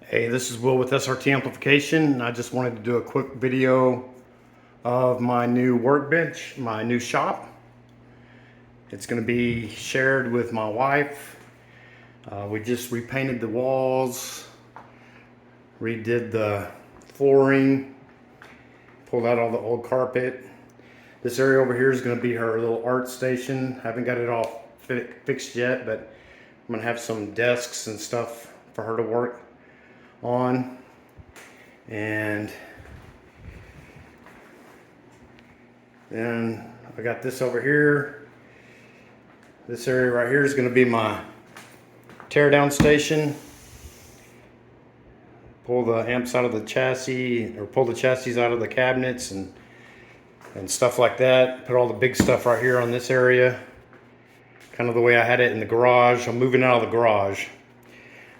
Hey, this is Will with SRT Amplification, and I just wanted to do a quick video of my new workbench, my new shop. It's going to be shared with my wife. We just repainted the walls, redid the flooring, pulled out all the old carpet. This area over here is going to be her little art station. Haven't got it all fixed yet, but I'm going to have some desks and stuff for her to work on. And then I got this over here. This area right here is going to be my teardown station. Pull the amps out of the chassis, or pull the chassis out of the cabinets and stuff like that. Put all the big stuff right here on this area, kind of the way I had it in the garage. I'm moving out of the garage.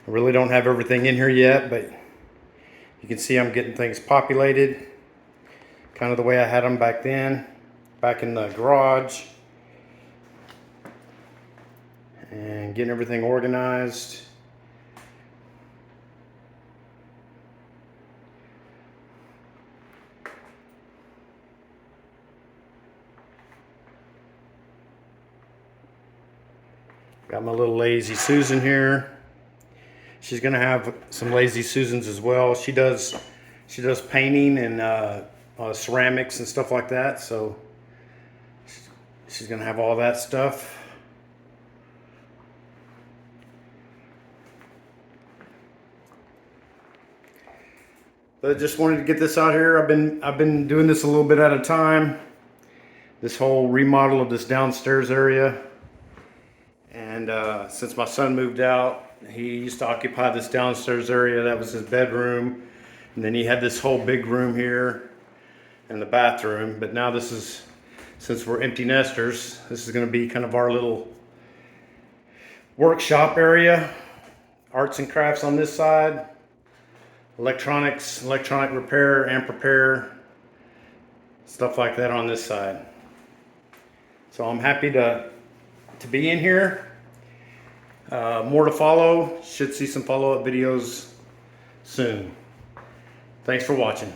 I really don't have everything in here yet, but you can see I'm getting things populated, kind of the way I had them back then, back in the garage, and getting everything organized. Got my little Lazy Susan here. She's gonna have some Lazy Susans as well. She does painting and ceramics and stuff like that. So she's gonna have all that stuff. But I just wanted to get this out here. I've been doing this a little bit at a time. This whole remodel of this downstairs area. And since my son moved out, he used to occupy this downstairs area. That was his bedroom. And then he had this whole big room here and the bathroom. But now this is, since we're empty nesters, this is going to be kind of our little workshop area. Arts and crafts on this side. Electronics, electronic repair, amp repair, stuff like that on this side. So I'm happy to be in here. More to follow. Should see some follow-up videos soon. Thanks for watching.